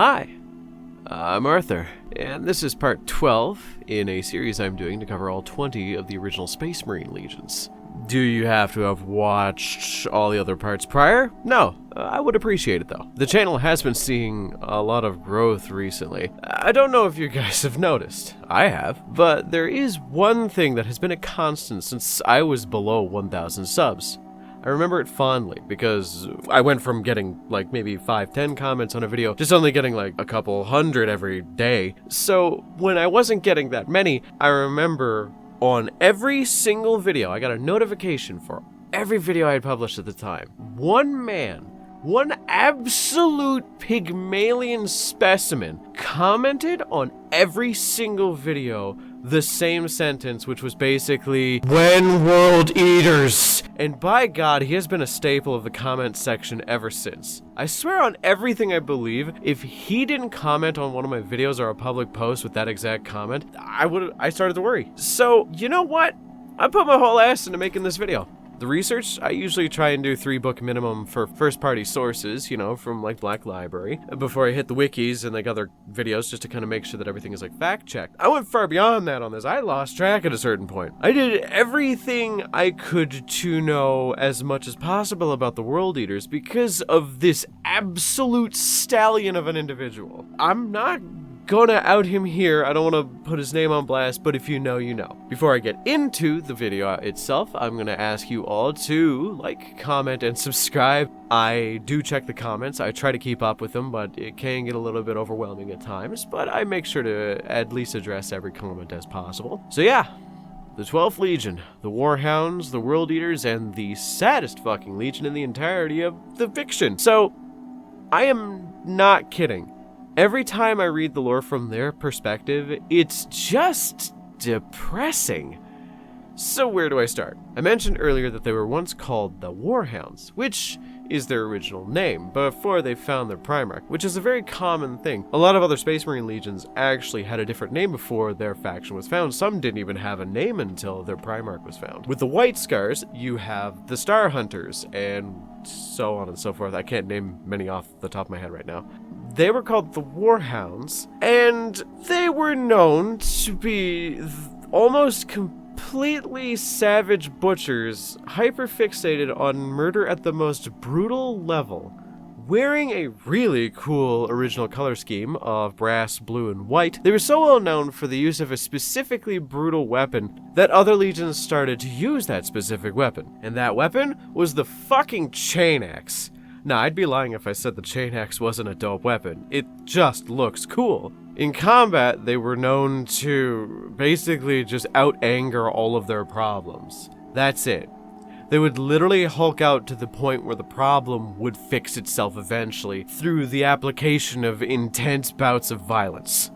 Hi, I'm Arthur, and this is part 12 in a series I'm doing to cover all 20 of the original Space Marine Legions. Do you have to have watched all the other parts prior? No, I would appreciate it though. The channel has been seeing a lot of growth recently. I don't know if you guys have noticed. I have. But there is one thing that has been a constant since I was below 1,000 subs. I remember it fondly because I went from getting like maybe 5-10 comments on a video just only getting like a couple hundred every day. So when I wasn't getting that many, I remember on every single video, I got a notification for every video I had published at the time. One absolute Pygmalion specimen commented on every single video the same sentence, which was basically, "When World Eaters?" And by God, he has been a staple of the comment section ever since. I swear on everything I believe, if he didn't comment on one of my videos or a public post with that exact comment, I started to worry. So, you know what? I put my whole ass into making this video. The research, I usually try and do 3-book minimum for first-party sources, from like Black Library, before I hit the wikis and like other videos just to kind of make sure that everything is like fact-checked. I went far beyond that on this. I lost track at a certain point. I did everything I could to know as much as possible about the World Eaters because of this absolute stallion of an individual. I'm not gonna out him here. I don't want to put his name on blast, but if you know, you know. Before I get into the video itself, I'm gonna ask you all to like, comment, and subscribe. I do check the comments. I try to keep up with them, but it can get a little bit overwhelming at times, but I make sure to at least address every comment as possible. So yeah, the 12th Legion, the Warhounds, the World Eaters, and the saddest fucking Legion in the entirety of the fiction. So, I am not kidding. Every time I read the lore from their perspective, it's just depressing. So where do I start? I mentioned earlier that they were once called the Warhounds, which is their original name, before they found their Primarch, which is a very common thing. A lot of other Space Marine Legions actually had a different name before their faction was found. Some didn't even have a name until their Primarch was found. With the White Scars, you have the Star Hunters, and so on and so forth. I can't name many off the top of my head right now. They were called the Warhounds, and they were known to be almost completely savage butchers, hyper-fixated on murder at the most brutal level, wearing a really cool original color scheme of brass, blue, and white. They were so well known for the use of a specifically brutal weapon that other legions started to use that specific weapon. And that weapon was the fucking chain axe. Now, I'd be lying if I said the chain axe wasn't a dope weapon. It just looks cool. In combat, they were known to basically just out-anger all of their problems. That's it. They would literally Hulk out to the point where the problem would fix itself eventually through the application of intense bouts of violence.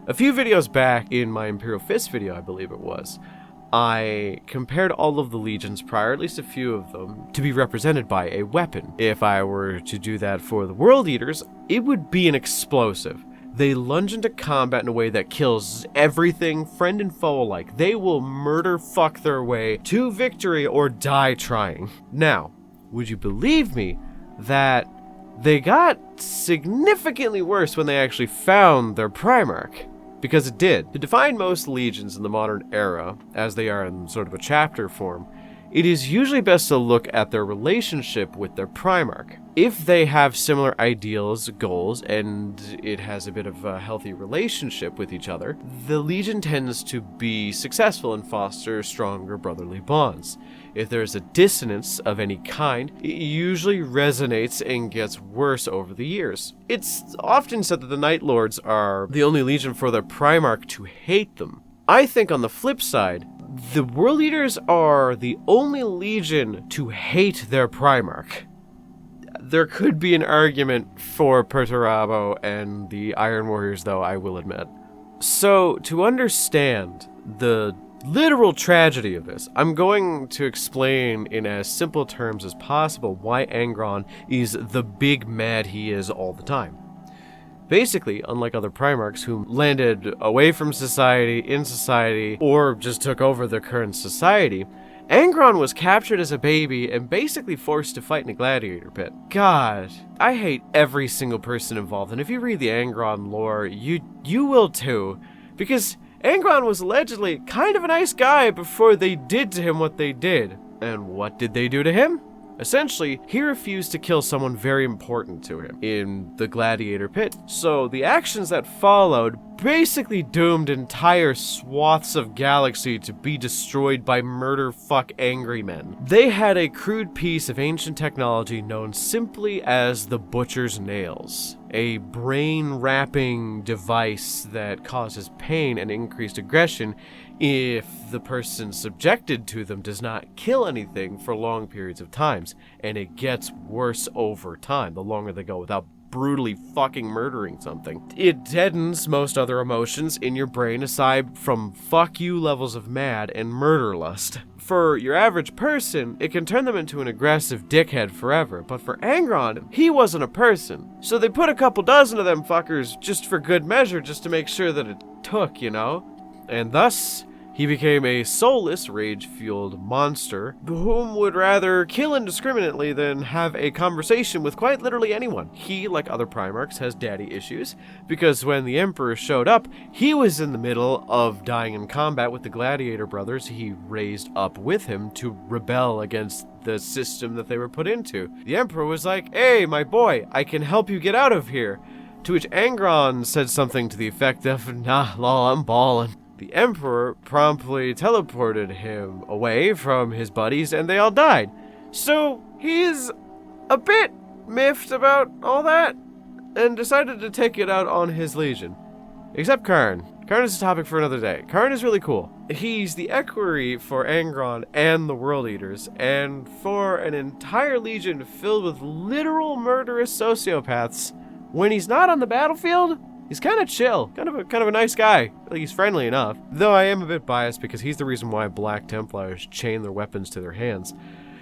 A few videos back, in my Imperial Fist video, I believe it was, I compared all of the legions prior, at least a few of them, to be represented by a weapon. If I were to do that for the World Eaters, it would be an explosive. They lunge into combat in a way that kills everything, friend and foe alike. They will murder fuck their way to victory or die trying. Now, would you believe me that they got significantly worse when they actually found their Primarch? Because it did. To define most legions in the modern era, as they are in sort of a chapter form, it is usually best to look at their relationship with their Primarch. If they have similar ideals, goals, and it has a bit of a healthy relationship with each other, the legion tends to be successful and foster stronger brotherly bonds. If there's a dissonance of any kind, it usually resonates and gets worse over the years. It's often said that the Night Lords are the only legion for their Primarch to hate them. I think on the flip side, the World Eaters are the only legion to hate their Primarch. There could be an argument for Perturabo and the Iron Warriors, though, I will admit. So, to understand the literal tragedy of this, I'm going to explain in as simple terms as possible why Angron is the big mad he is all the time. Basically, unlike other Primarchs who landed away from society, in society, or just took over the current society, Angron was captured as a baby and basically forced to fight in a gladiator pit. God, I hate every single person involved, and if you read the Angron lore, you will too. Because Angron was allegedly kind of a nice guy before they did to him what they did. And what did they do to him? Essentially, he refused to kill someone very important to him in the gladiator pit. So the actions that followed basically doomed entire swaths of galaxy to be destroyed by murder-fuck angry men. They had a crude piece of ancient technology known simply as the Butcher's Nails, a brain-wrapping device that causes pain and increased aggression if the person subjected to them does not kill anything for long periods of times, and it gets worse over time the longer they go without brutally fucking murdering something. It deadens most other emotions in your brain aside from fuck you levels of mad and murder lust. For your average person, it can turn them into an aggressive dickhead forever, but for Angron, he wasn't a person. So they put a couple dozen of them fuckers just for good measure, just to make sure that it took, you know? And thus, he became a soulless, rage-fueled monster whom would rather kill indiscriminately than have a conversation with quite literally anyone. He, like other Primarchs, has daddy issues, because when the Emperor showed up, he was in the middle of dying in combat with the Gladiator brothers he raised up with him to rebel against the system that they were put into. The Emperor was like, "Hey, my boy, I can help you get out of here." To which Angron said something to the effect of, "Nah, lol, I'm ballin'." The Emperor promptly teleported him away from his buddies and they all died. So he's a bit miffed about all that and decided to take it out on his legion. Except Karn. Karn is a topic for another day. Karn is really cool. He's the equerry for Angron and the World Eaters, and for an entire legion filled with literal murderous sociopaths, when he's not on the battlefield, he's kind of chill, kind of a nice guy. Like, he's friendly enough. Though I am a bit biased because he's the reason why Black Templars chain their weapons to their hands.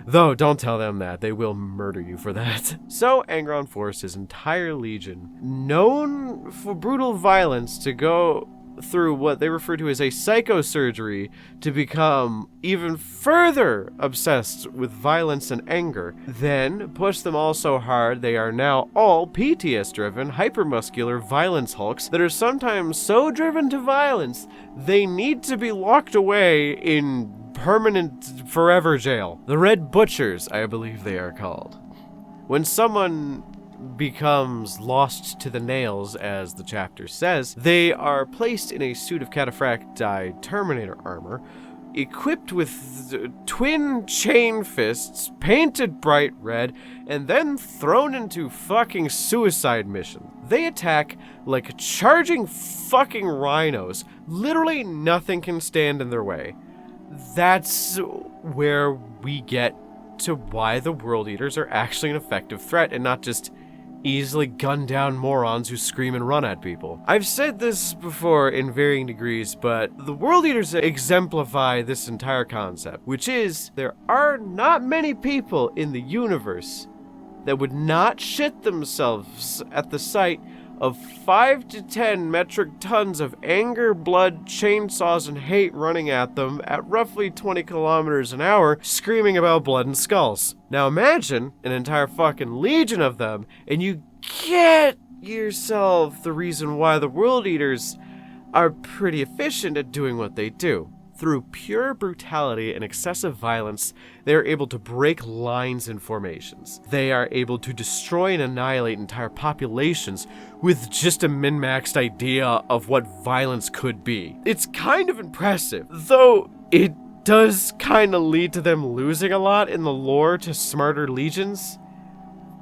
Though, don't tell them that. They will murder you for that. So, Angron forced his entire legion, known for brutal violence, to go through what they refer to as a psychosurgery to become even further obsessed with violence and anger. Then push them all so hard they are now all PTS-driven, hypermuscular violence hulks that are sometimes so driven to violence they need to be locked away in permanent forever jail. The Red Butchers, I believe they are called. When someone becomes lost to the nails, as the chapter says, they are placed in a suit of cataphracti Terminator armor, equipped with twin chain fists, painted bright red, and then thrown into fucking suicide mission. They attack like charging fucking rhinos. Literally nothing can stand in their way. That's where we get to why the World Eaters are actually an effective threat and not just easily gun down morons who scream and run at people. I've said this before in varying degrees, but the World Eaters exemplify this entire concept, which is there are not many people in the universe that would not shit themselves at the sight of 5 to 10 metric tons of anger, blood, chainsaws, and hate running at them at roughly 20 kilometers an hour, screaming about blood and skulls. Now imagine an entire fucking legion of them, and you get yourself the reason why the World Eaters are pretty efficient at doing what they do. Through pure brutality and excessive violence, they are able to break lines and formations. They are able to destroy and annihilate entire populations with just a min-maxed idea of what violence could be. It's kind of impressive, though it does kind of lead to them losing a lot in the lore to smarter legions.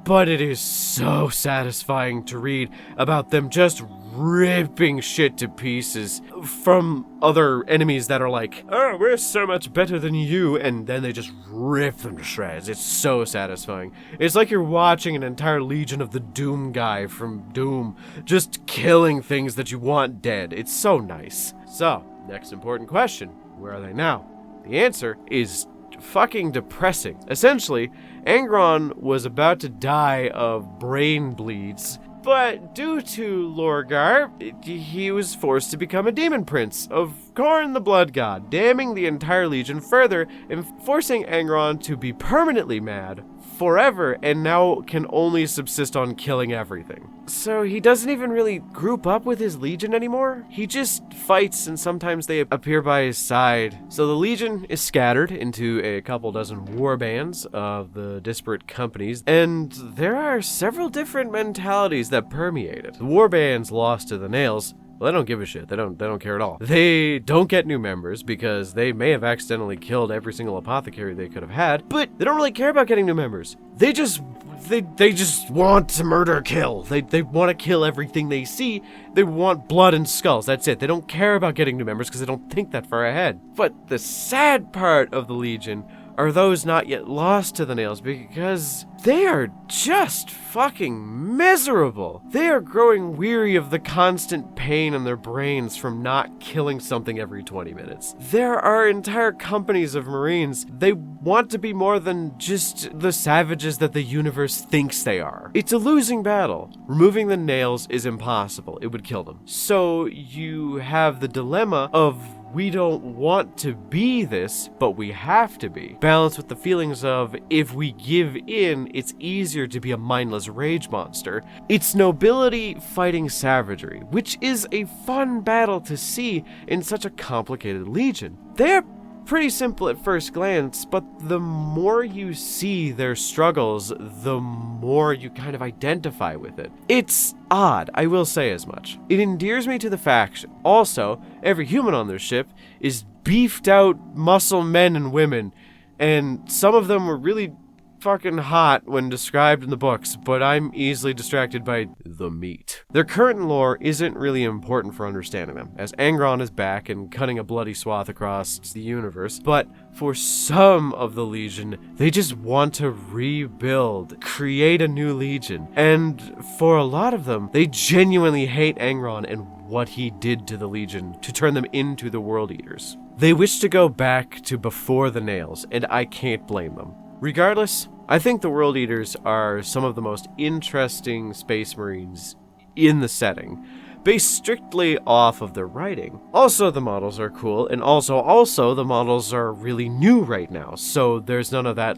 But it is so satisfying to read about them just ripping shit to pieces from other enemies that are like, "Oh, we're so much better than you," and then they just rip them to shreds. It's so satisfying. It's like you're watching an entire legion of the Doom guy from Doom just killing things that you want dead. It's so nice. So, next important question. Where are they now? The answer is fucking depressing. Essentially, Angron was about to die of brain bleeds But due to Lorgar, he was forced to become a demon prince of Khorne the Blood God, damning the entire legion further and forcing Angron to be permanently mad forever and now can only subsist on killing everything. So he doesn't even really group up with his legion anymore. He just fights and sometimes they appear by his side. So the legion is scattered into a couple dozen war bands of the disparate companies, and there are several different mentalities that permeate it. The war bands lost to the nails. Well, they don't give a shit. They don't care at all. They don't get new members because they may have accidentally killed every single apothecary they could have had, but they don't really care about getting new members. They just want to murder, kill. They want to kill everything they see. They want blood and skulls. That's it. They don't care about getting new members because they don't think that far ahead. But the sad part of the Legion are those not yet lost to the nails because they are just fucking miserable. They are growing weary of the constant pain in their brains from not killing something every 20 minutes. There are entire companies of Marines. They want to be more than just the savages that the universe thinks they are. It's a losing battle. Removing the nails is impossible. It would kill them. So you have the dilemma of we don't want to be this, but we have to be. Balanced with the feelings of, if we give in, it's easier to be a mindless rage monster. It's nobility fighting savagery, which is a fun battle to see in such a complicated legion. They're pretty simple at first glance, but the more you see their struggles, the more you kind of identify with it. It's odd, I will say as much. It endears me to the faction. Also, every human on their ship is beefed out muscle men and women, and some of them were really fucking hot when described in the books, but I'm easily distracted by the meat. Their current lore isn't really important for understanding them, as Angron is back and cutting a bloody swath across the universe, but for some of the Legion, they just want to rebuild, create a new Legion, and for a lot of them, they genuinely hate Angron and what he did to the Legion to turn them into the World Eaters. They wish to go back to before the nails, and I can't blame them. Regardless, I think the World Eaters are some of the most interesting Space Marines in the setting, based strictly off of their writing. Also, the models are cool, and also the models are really new right now, so there's none of that,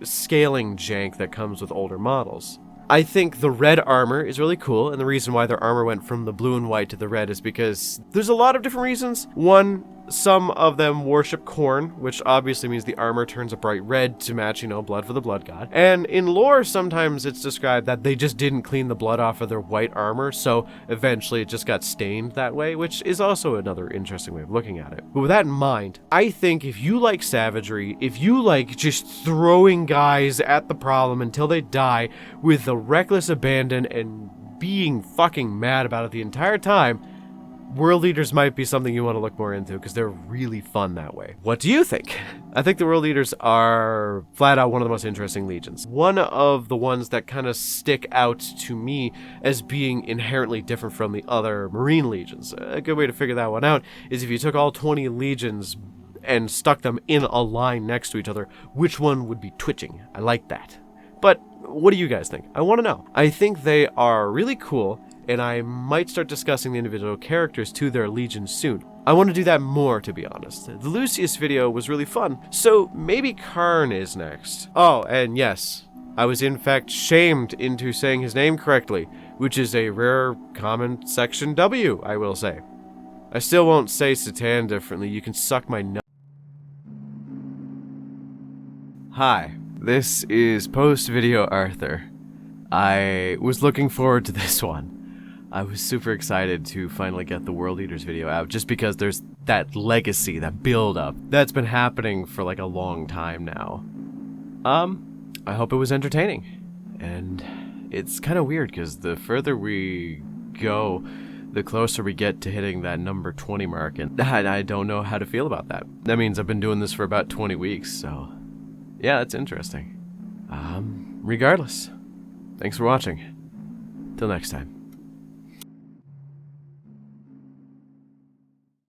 scaling jank that comes with older models. I think the red armor is really cool, and the reason why their armor went from the blue and white to the red is because there's a lot of different reasons. One, some of them worship Khorne, which obviously means the armor turns a bright red to match, blood for the blood god. And in lore, sometimes it's described that they just didn't clean the blood off of their white armor, so eventually it just got stained that way, which is also another interesting way of looking at it. But with that in mind, I think if you like savagery, if you like just throwing guys at the problem until they die with a reckless abandon and being fucking mad about it the entire time, World Eaters might be something you want to look more into because they're really fun that way. What do you think? I think the World Eaters are flat out one of the most interesting legions. One of the ones that kind of stick out to me as being inherently different from the other Marine legions. A good way to figure that one out is if you took all 20 legions and stuck them in a line next to each other, which one would be twitching? I like that. But what do you guys think? I want to know. I think they are really cool, and I might start discussing the individual characters to their legion soon. I want to do that more, to be honest. The Lucius video was really fun, so maybe Karn is next. Oh, and yes, I was in fact shamed into saying his name correctly, which is a rare common section W, I will say. I still won't say Satan differently, you can suck my nut. Hi, this is post-video Arthur. I was looking forward to this one. I was super excited to finally get the World Eaters video out just because there's that legacy, that build-up that's been happening for a long time now. I hope it was entertaining. And it's kind of weird because the further we go, the closer we get to hitting that number 20 mark, and I don't know how to feel about that. That means I've been doing this for about 20 weeks, so yeah, it's interesting. Regardless, thanks for watching. Till next time.